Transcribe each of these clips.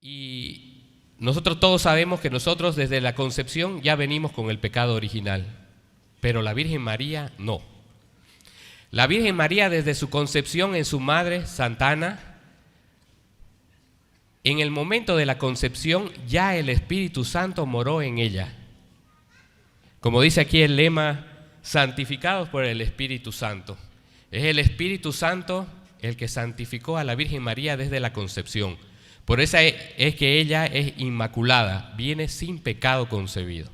Y nosotros todos sabemos que nosotros desde la concepción ya venimos con el pecado original, pero la Virgen María no. La Virgen María desde su concepción en su madre, Santa Ana, en el momento de la concepción ya el Espíritu Santo moró en ella. Como dice aquí el lema, santificados por el Espíritu Santo. Es el Espíritu Santo el que santificó a la Virgen María desde la concepción. Por eso es que ella es inmaculada, viene sin pecado concebido.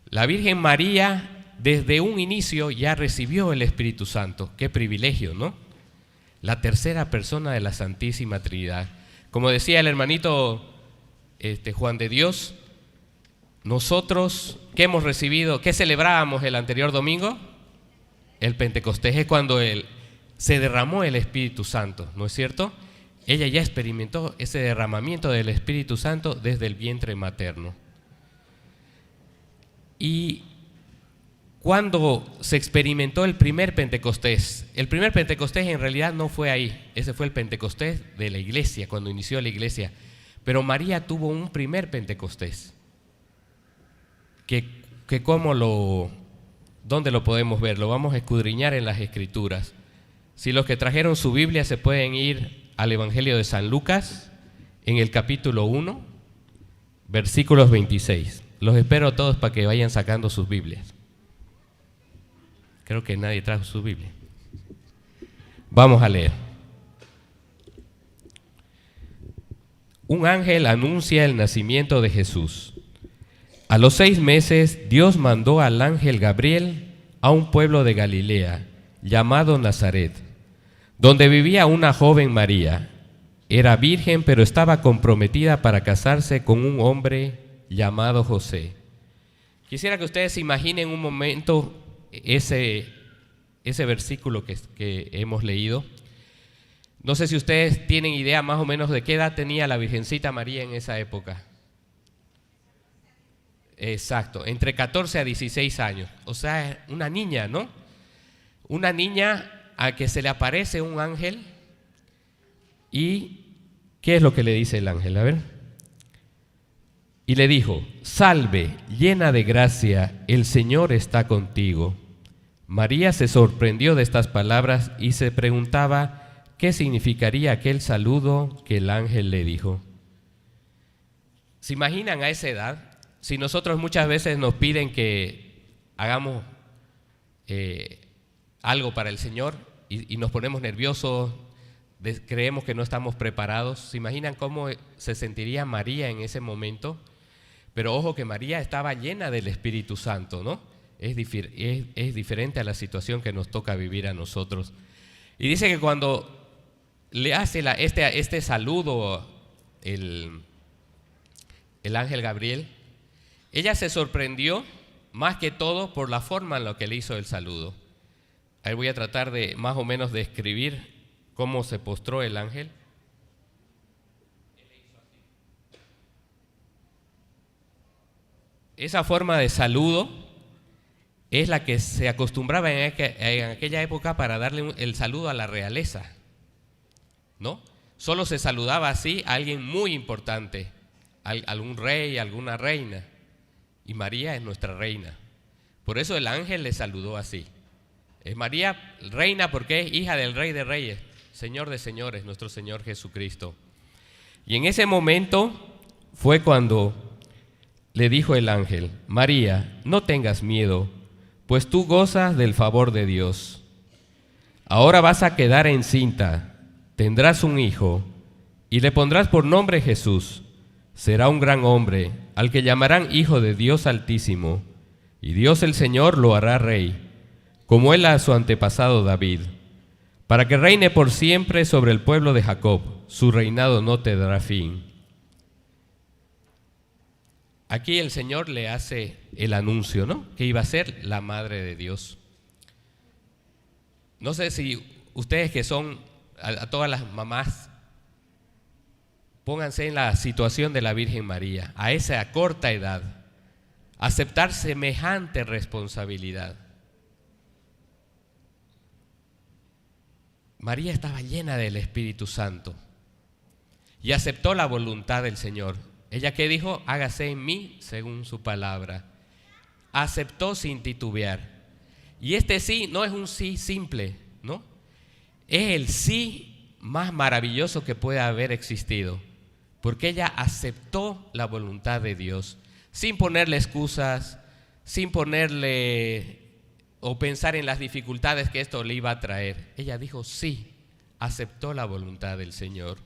La Virgen María desde un inicio ya recibió el Espíritu Santo. Qué privilegio, ¿no? La tercera persona de la Santísima Trinidad. Como decía el hermanito Juan de Dios, nosotros, ¿qué hemos recibido? ¿Qué celebrábamos el anterior domingo? El Pentecostés es cuando se derramó el Espíritu Santo, ¿no es cierto? Ella ya experimentó ese derramamiento del Espíritu Santo desde el vientre materno. Y cuando se experimentó el primer Pentecostés en realidad no fue ahí, ese fue el Pentecostés de la iglesia, cuando inició la iglesia. Pero María tuvo un primer Pentecostés. ¿Dónde lo podemos ver? Lo vamos a escudriñar en las Escrituras. Si los que trajeron su Biblia se pueden ir al Evangelio de San Lucas, en el capítulo 1, versículos 26. Los espero a todos para que vayan sacando sus Biblias. Creo que nadie trajo su Biblia. Vamos a leer. Un ángel anuncia el nacimiento de Jesús. A los 6 meses, Dios mandó al ángel Gabriel a un pueblo de Galilea, llamado Nazaret, donde vivía una joven María. Era virgen, pero estaba comprometida para casarse con un hombre llamado José. Quisiera que ustedes se imaginen un momento ese versículo que hemos leído. No sé si ustedes tienen idea más o menos de qué edad tenía la Virgencita María en esa época. Exacto, entre 14 a 16 años. O sea, una niña, ¿no? Una niña a que se le aparece un ángel. ¿Y qué es lo que le dice el ángel? A ver. Y le dijo: salve, llena de gracia, el Señor está contigo. María se sorprendió de estas palabras y se preguntaba qué significaría aquel saludo que el ángel le dijo. ¿Se imaginan a esa edad? Si nosotros muchas veces nos piden que hagamos algo para el Señor y nos ponemos nerviosos, creemos que no estamos preparados, ¿se imaginan cómo se sentiría María en ese momento? Pero ojo que María estaba llena del Espíritu Santo, ¿no? Es diferente a la situación que nos toca vivir a nosotros. Y dice que cuando le hace este saludo el ángel Gabriel, ella se sorprendió más que todo por la forma en la que le hizo el saludo. Ahí voy a tratar de más o menos describir cómo se postró el ángel. Esa forma de saludo es la que se acostumbraba en aquella época para darle el saludo a la realeza, ¿no? Solo se saludaba así a alguien muy importante, a algún rey, a alguna reina. Y María es nuestra reina. Por eso el ángel le saludó así. Es María reina porque es hija del Rey de Reyes, Señor de señores, nuestro Señor Jesucristo. Y en ese momento fue cuando le dijo el ángel: María, no tengas miedo, pues tú gozas del favor de Dios. Ahora vas a quedar encinta, tendrás un hijo, y le pondrás por nombre Jesús. Será un gran hombre, al que llamarán Hijo de Dios Altísimo, y Dios el Señor lo hará rey, como él a su antepasado David, para que reine por siempre sobre el pueblo de Jacob. Su reinado no tendrá fin. Aquí el Señor le hace el anuncio, ¿no? Que iba a ser la Madre de Dios. No sé si ustedes que son, a todas las mamás, pónganse en la situación de la Virgen María, a esa corta edad, aceptar semejante responsabilidad. María estaba llena del Espíritu Santo. y aceptó la voluntad del Señor. ¿Ella qué dijo? Hágase en mí según su palabra. Aceptó sin titubear. Y este sí no es un sí simple, ¿no? Es el sí más maravilloso que puede haber existido, porque ella aceptó la voluntad de Dios, sin ponerle excusas, sin ponerle o pensar en las dificultades que esto le iba a traer. Ella dijo sí, aceptó la voluntad del Señor.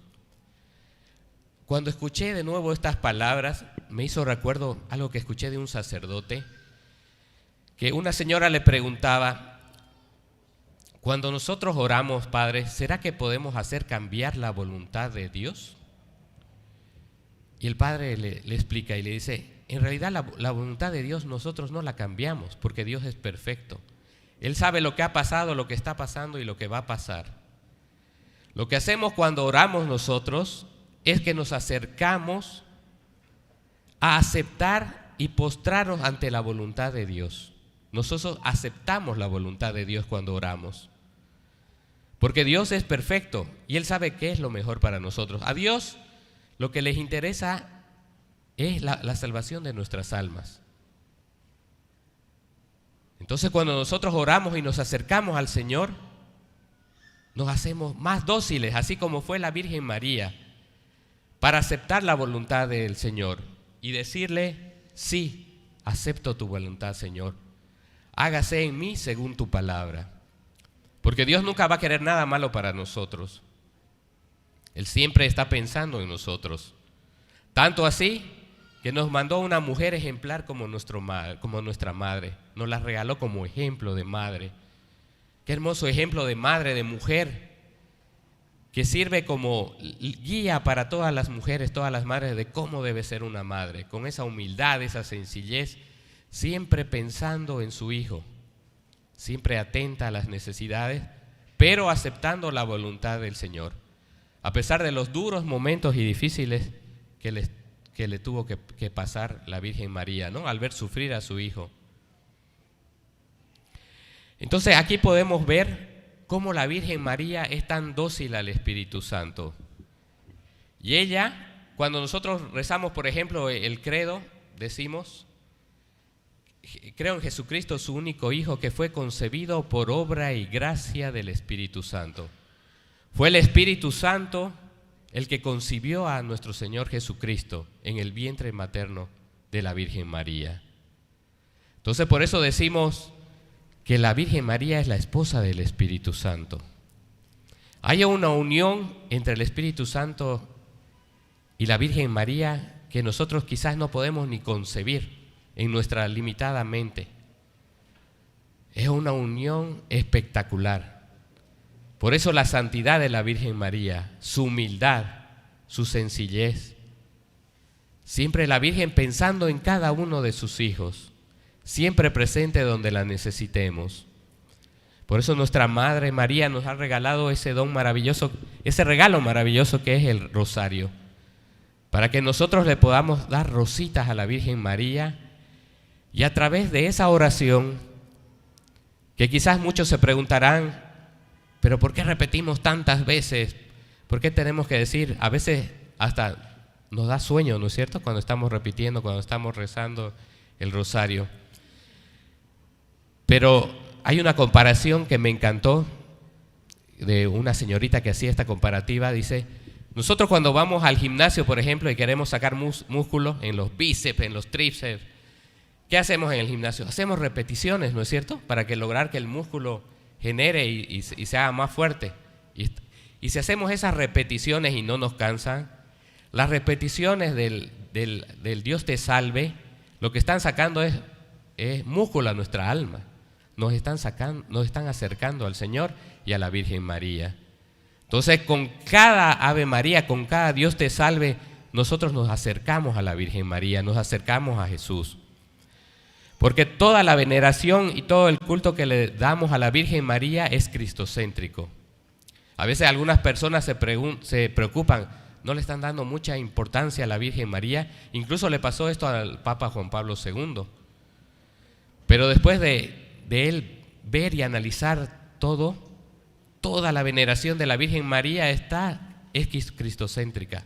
Cuando escuché de nuevo estas palabras, me hizo recuerdo algo que escuché de un sacerdote, que una señora le preguntaba: cuando nosotros oramos, Padre, ¿será que podemos hacer cambiar la voluntad de Dios? Y el Padre le explica y le dice: en realidad la voluntad de Dios nosotros no la cambiamos, porque Dios es perfecto. Él sabe lo que ha pasado, lo que está pasando y lo que va a pasar. Lo que hacemos cuando oramos nosotros es que nos acercamos a aceptar y postrarnos ante la voluntad de Dios. Nosotros aceptamos la voluntad de Dios cuando oramos, porque Dios es perfecto y Él sabe qué es lo mejor para nosotros. A Dios lo que les interesa es la salvación de nuestras almas. Entonces, cuando nosotros oramos y nos acercamos al Señor, nos hacemos más dóciles, así como fue la Virgen María, para aceptar la voluntad del Señor y decirle: sí, acepto tu voluntad, Señor. Hágase en mí según tu palabra. Porque Dios nunca va a querer nada malo para nosotros. Él siempre está pensando en nosotros. Tanto así que nos mandó una mujer ejemplar como nuestra madre. Nos la regaló como ejemplo de madre. Qué hermoso ejemplo de madre, de mujer, que sirve como guía para todas las mujeres, todas las madres, de cómo debe ser una madre, con esa humildad, esa sencillez, siempre pensando en su hijo, siempre atenta a las necesidades, pero aceptando la voluntad del Señor, a pesar de los duros momentos y difíciles que le tuvo que pasar la Virgen María, ¿no?, al ver sufrir a su hijo. Entonces aquí podemos ver cómo la Virgen María es tan dócil al Espíritu Santo. Y ella, cuando nosotros rezamos, por ejemplo, el credo, decimos: creo en Jesucristo, su único Hijo, que fue concebido por obra y gracia del Espíritu Santo. Fue el Espíritu Santo el que concibió a nuestro Señor Jesucristo en el vientre materno de la Virgen María. Entonces, por eso decimos que la Virgen María es la esposa del Espíritu Santo. Hay una unión entre el Espíritu Santo y la Virgen María que nosotros quizás no podemos ni concebir en nuestra limitada mente. Es una unión espectacular. Por eso la santidad de la Virgen María, su humildad, su sencillez. Siempre la Virgen pensando en cada uno de sus hijos, siempre presente donde la necesitemos. Por eso nuestra Madre María nos ha regalado ese don maravilloso, ese regalo maravilloso que es el rosario, para que nosotros le podamos dar rositas a la Virgen María, y a través de esa oración, que quizás muchos se preguntarán: ¿pero por qué repetimos tantas veces? ¿Por qué tenemos que decir? A veces hasta nos da sueño, ¿no es cierto?, cuando estamos repitiendo, cuando estamos rezando el rosario. Pero hay una comparación que me encantó de una señorita que hacía esta comparativa. Dice: nosotros cuando vamos al gimnasio, por ejemplo, y queremos sacar músculo en los bíceps, en los tríceps, ¿qué hacemos en el gimnasio? Hacemos repeticiones, ¿no es cierto?, para lograr que el músculo genere y se haga más fuerte. Y si hacemos esas repeticiones y no nos cansan, las repeticiones del Dios te salve, lo que están sacando es músculo a nuestra alma. Nos están acercando al Señor y a la Virgen María. Entonces, con cada Ave María, con cada Dios te salve, nosotros nos acercamos a la Virgen María, nos acercamos a Jesús. Porque toda la veneración y todo el culto que le damos a la Virgen María es cristocéntrico. A veces algunas personas se preocupan, no le están dando mucha importancia a la Virgen María. Incluso le pasó esto al Papa Juan Pablo II. Pero después de él ver y analizar toda la veneración de la Virgen María es cristocéntrica.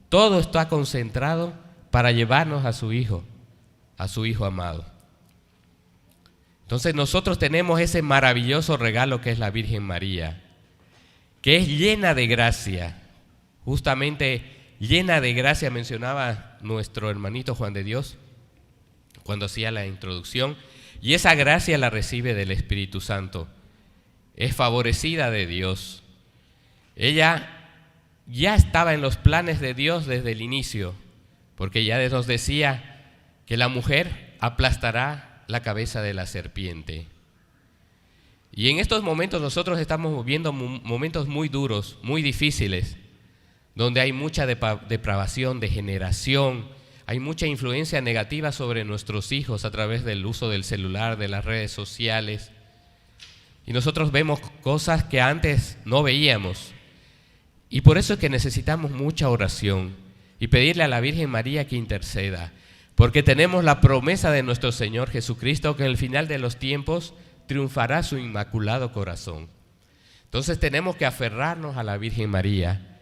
Todo está concentrado para llevarnos a su Hijo amado. Entonces nosotros tenemos ese maravilloso regalo que es la Virgen María, que es llena de gracia. Justamente llena de gracia mencionaba nuestro hermanito Juan de Dios cuando hacía la introducción. Y esa gracia la recibe del Espíritu Santo. Es favorecida de Dios. Ella ya estaba en los planes de Dios desde el inicio, porque ya nos decía que la mujer aplastará la cabeza de la serpiente. Y en estos momentos nosotros estamos viviendo momentos muy duros, muy difíciles, donde hay mucha depravación, degeneración, hay mucha influencia negativa sobre nuestros hijos a través del uso del celular, de las redes sociales. Y nosotros vemos cosas que antes no veíamos. Y por eso es que necesitamos mucha oración y pedirle a la Virgen María que interceda. Porque tenemos la promesa de nuestro Señor Jesucristo que en el final de los tiempos triunfará su inmaculado corazón. Entonces tenemos que aferrarnos a la Virgen María,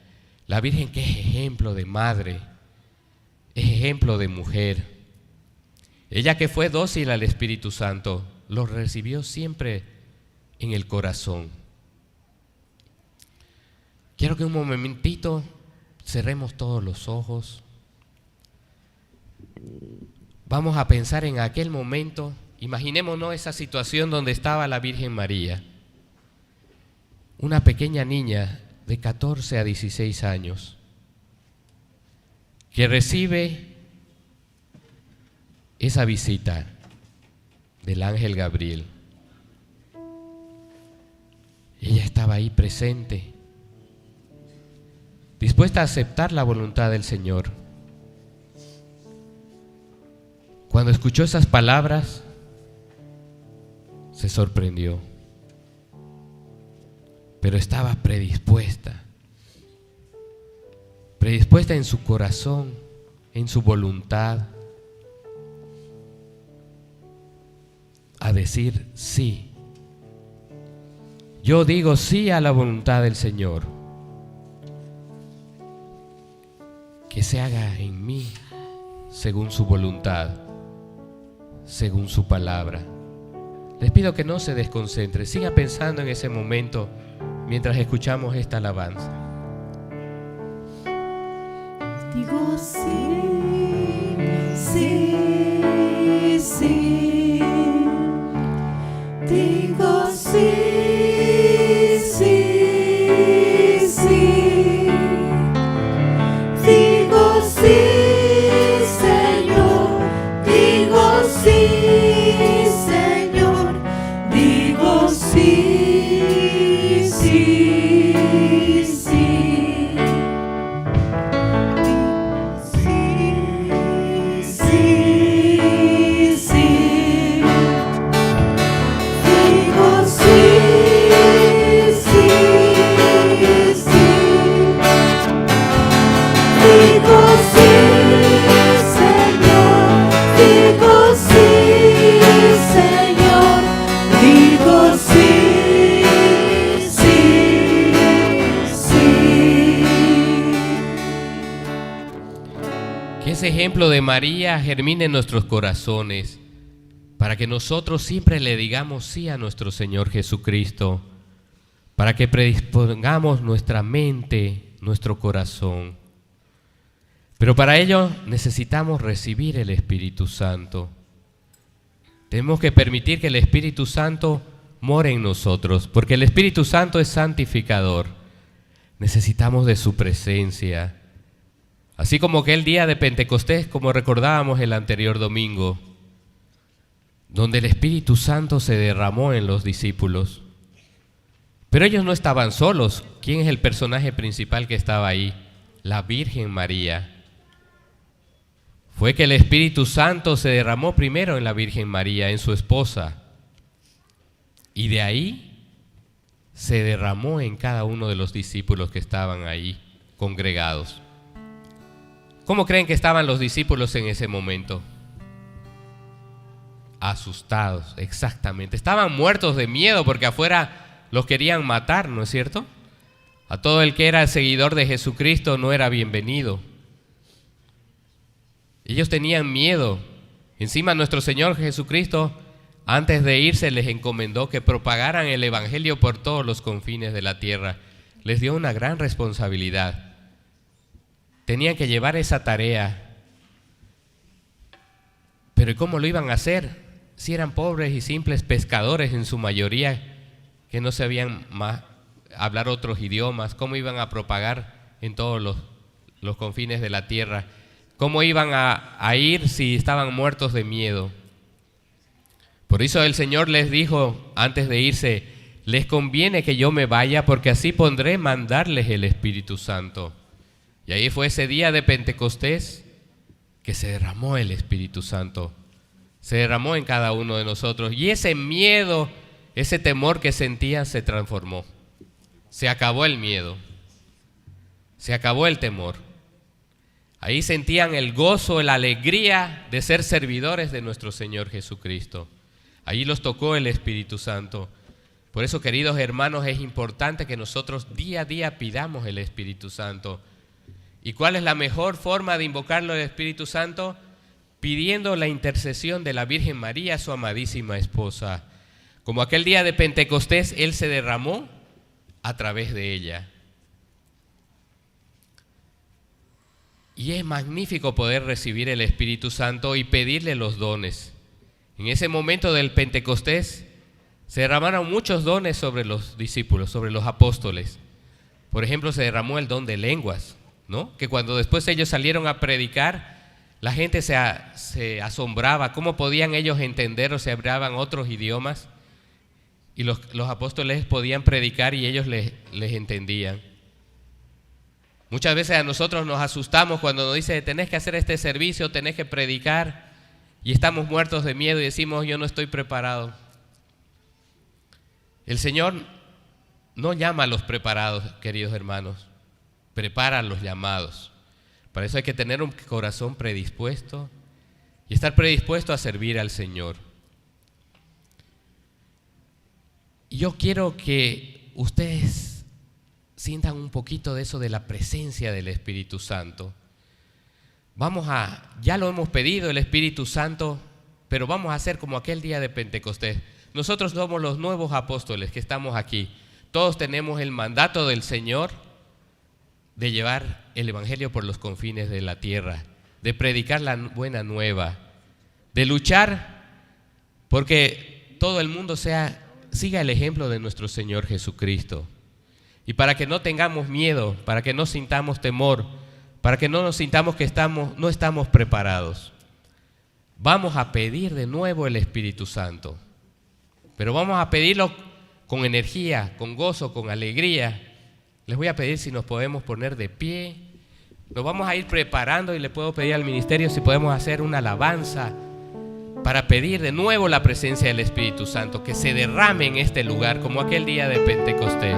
la Virgen que es ejemplo de madre, es ejemplo de mujer. Ella que fue dócil al Espíritu Santo, lo recibió siempre en el corazón. Quiero que un momentito cerremos todos los ojos. Vamos a pensar en aquel momento. Imaginémonos esa situación donde estaba la Virgen María, una pequeña niña de 14 a 16 años, que recibe esa visita del ángel Gabriel. Ella estaba ahí presente, dispuesta a aceptar la voluntad del Señor. Cuando escuchó esas palabras, se sorprendió, pero estaba predispuesta en su corazón, en su voluntad, a decir sí. Yo digo sí a la voluntad del Señor. Que se haga en mí según su voluntad, según su palabra. Les pido que no se desconcentre, siga pensando en ese momento mientras escuchamos esta alabanza. Digo sí, sí, sí. Digo sí, sí, sí. Digo sí, Señor. Digo sí, Señor. Digo sí, sí, sí. Sí, sí. Digo sí, sí, sí. Digo sí, Señor. Digo sí, Señor. Digo sí, sí, sí. Que ese ejemplo de María germine en nuestros corazones, para que nosotros siempre le digamos sí a nuestro Señor Jesucristo, para que predispongamos nuestra mente, nuestro corazón. Pero para ello necesitamos recibir el Espíritu Santo. Tenemos que permitir que el Espíritu Santo more en nosotros, porque el Espíritu Santo es santificador. Necesitamos de su presencia. Así como aquel día de Pentecostés, como recordábamos el anterior domingo, donde el Espíritu Santo se derramó en los discípulos. Pero ellos no estaban solos. ¿Quién es el personaje principal que estaba ahí? La Virgen María. Fue que el Espíritu Santo se derramó primero en la Virgen María, en su esposa. Y de ahí se derramó en cada uno de los discípulos que estaban ahí congregados. ¿Cómo creen que estaban los discípulos en ese momento? Asustados, exactamente. Estaban muertos de miedo porque afuera los querían matar, ¿no es cierto? A todo el que era seguidor de Jesucristo no era bienvenido. Ellos tenían miedo. Encima nuestro Señor Jesucristo, antes de irse, les encomendó que propagaran el evangelio por todos los confines de la tierra. Les dio una gran responsabilidad. Tenían que llevar esa tarea. Pero ¿y cómo lo iban a hacer? Si eran pobres y simples pescadores en su mayoría, que no sabían más hablar otros idiomas, ¿cómo iban a propagar en todos los confines de la tierra? ¿Cómo iban a ir si estaban muertos de miedo? Por eso el Señor les dijo antes de irse: les conviene que yo me vaya, porque así pondré mandarles el Espíritu Santo. Y ahí fue ese día de Pentecostés que se derramó el Espíritu Santo. Se derramó en cada uno de nosotros. Y ese miedo, ese temor que sentían se transformó. Se acabó el miedo. Se acabó el temor. Ahí sentían el gozo, la alegría de ser servidores de nuestro Señor Jesucristo. Ahí los tocó el Espíritu Santo. Por eso, queridos hermanos, es importante que nosotros día a día pidamos el Espíritu Santo. ¿Y cuál es la mejor forma de invocarlo el Espíritu Santo? Pidiendo la intercesión de la Virgen María, su amadísima esposa. Como aquel día de Pentecostés, Él se derramó a través de ella. Y es magnífico poder recibir el Espíritu Santo y pedirle los dones. En ese momento del Pentecostés se derramaron muchos dones sobre los discípulos, sobre los apóstoles. Por ejemplo, se derramó el don de lenguas, ¿no? Que cuando después ellos salieron a predicar, la gente se asombraba. ¿Cómo podían ellos entender o se hablaban otros idiomas? Y los apóstoles podían predicar y ellos les entendían. Muchas veces a nosotros nos asustamos cuando nos dice: tenés que hacer este servicio, tenés que predicar, y estamos muertos de miedo y decimos: yo no estoy preparado. El Señor no llama a los preparados, queridos hermanos, prepara a los llamados. Para eso hay que tener un corazón predispuesto y estar predispuesto a servir al Señor. Y yo quiero que ustedes sientan un poquito de eso, de la presencia del Espíritu Santo. Ya lo hemos pedido, el Espíritu Santo, pero vamos a hacer como aquel día de Pentecostés. Nosotros somos los nuevos apóstoles que estamos aquí. Todos tenemos el mandato del Señor de llevar el evangelio por los confines de la tierra, de predicar la buena nueva, de luchar porque todo el mundo siga el ejemplo de nuestro Señor Jesucristo. Y para que no tengamos miedo, para que no sintamos temor, para que no nos sintamos que no estamos preparados, vamos a pedir de nuevo el Espíritu Santo. Pero vamos a pedirlo con energía, con gozo, con alegría. Les voy a pedir si nos podemos poner de pie. Nos vamos a ir preparando y le puedo pedir al ministerio si podemos hacer una alabanza para pedir de nuevo la presencia del Espíritu Santo, que se derrame en este lugar como aquel día de Pentecostés.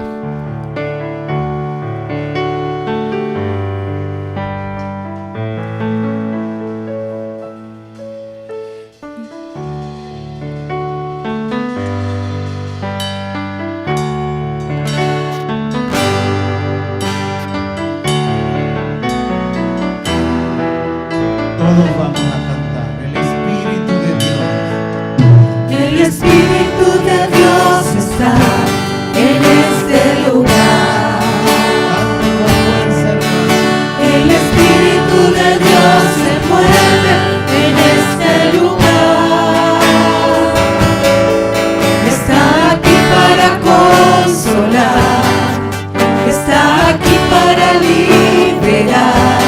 Todos vamos a cantar el Espíritu de Dios. El Espíritu de Dios está en este lugar. Cante con fuerza, hermano. El Espíritu de Dios se mueve en este lugar. Está aquí para consolar, está aquí para liberar,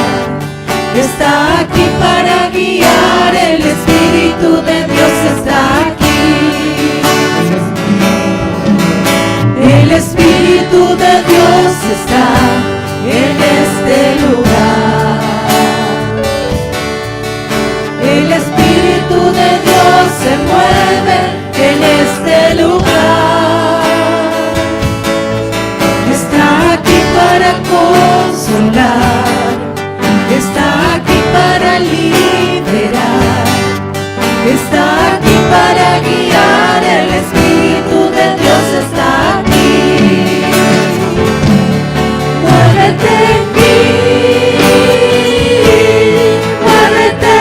está aquí para guiar. El Espíritu de Dios está aquí. El Espíritu de Dios está en este lugar. El Espíritu de Dios se mueve en este lugar. Está aquí para consolar, está aquí para liberar, está aquí para guiar. El Espíritu de Dios está aquí. Muévete en mí, muévete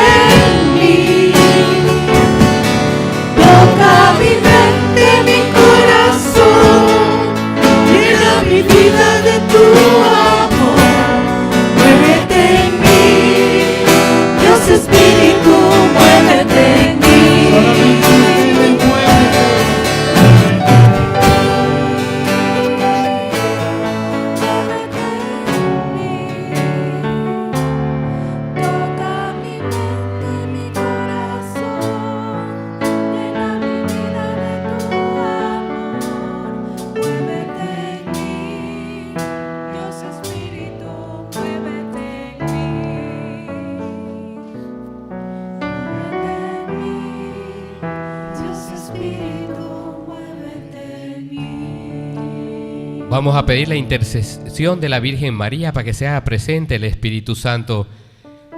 Vamos a pedir la intercesión de la Virgen María para que se haga presente el Espíritu Santo.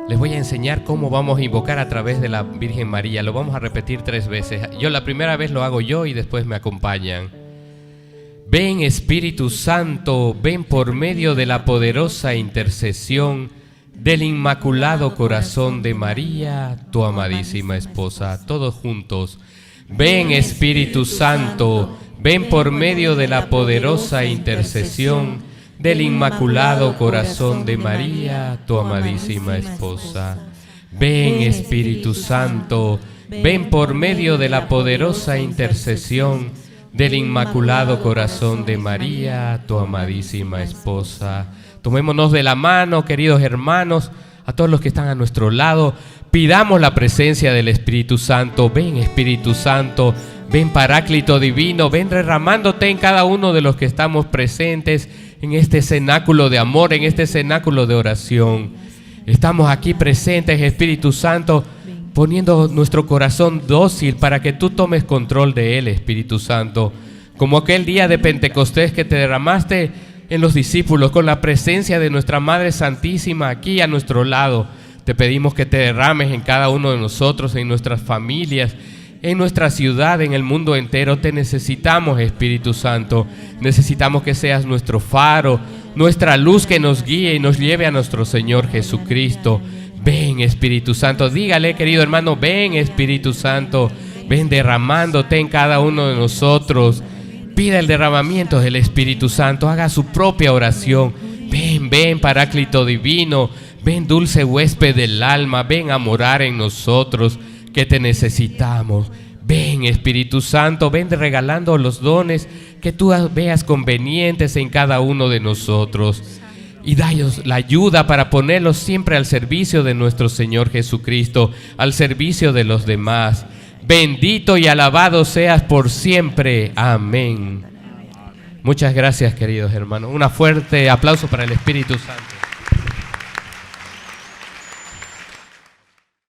Les voy a enseñar cómo vamos a invocar a través de la Virgen María. Lo vamos a repetir 3 veces. Yo la primera vez lo hago yo y después me acompañan. Ven Espíritu Santo, ven por medio de la poderosa intercesión del Inmaculado Corazón de María, tu amadísima esposa. Todos juntos. Ven Espíritu Santo, ven por medio de la poderosa intercesión del Inmaculado Corazón de María, tu amadísima esposa. Ven Espíritu Santo, ven por medio de la poderosa intercesión del Inmaculado Corazón de María, tu amadísima esposa. Tomémonos de la mano, queridos hermanos, a todos los que están a nuestro lado. Pidamos la presencia del Espíritu Santo. Ven Espíritu Santo, ven Paráclito Divino, ven derramándote en cada uno de los que estamos presentes en este cenáculo de amor, en este cenáculo de oración. Estamos aquí presentes, Espíritu Santo, poniendo nuestro corazón dócil para que tú tomes control de él, Espíritu Santo. Como aquel día de Pentecostés que te derramaste en los discípulos con la presencia de nuestra Madre Santísima aquí a nuestro lado. Te pedimos que te derrames en cada uno de nosotros, en nuestras familias, en nuestra ciudad, en el mundo entero. Te necesitamos, Espíritu Santo. Necesitamos que seas nuestro faro, nuestra luz que nos guíe y nos lleve a nuestro Señor Jesucristo. Ven, Espíritu Santo. Dígale, querido hermano, ven, Espíritu Santo. Ven derramándote en cada uno de nosotros. Pida el derramamiento del Espíritu Santo. Haga su propia oración. Ven, ven, Paráclito Divino. Ven, dulce huésped del alma. Ven a morar en nosotros, que te necesitamos. Ven, Espíritu Santo, ven regalando los dones que tú veas convenientes en cada uno de nosotros. Y danos la ayuda para ponerlos siempre al servicio de nuestro Señor Jesucristo, al servicio de los demás. Bendito y alabado seas por siempre. Amén. Muchas gracias, queridos hermanos. Un fuerte aplauso para el Espíritu Santo.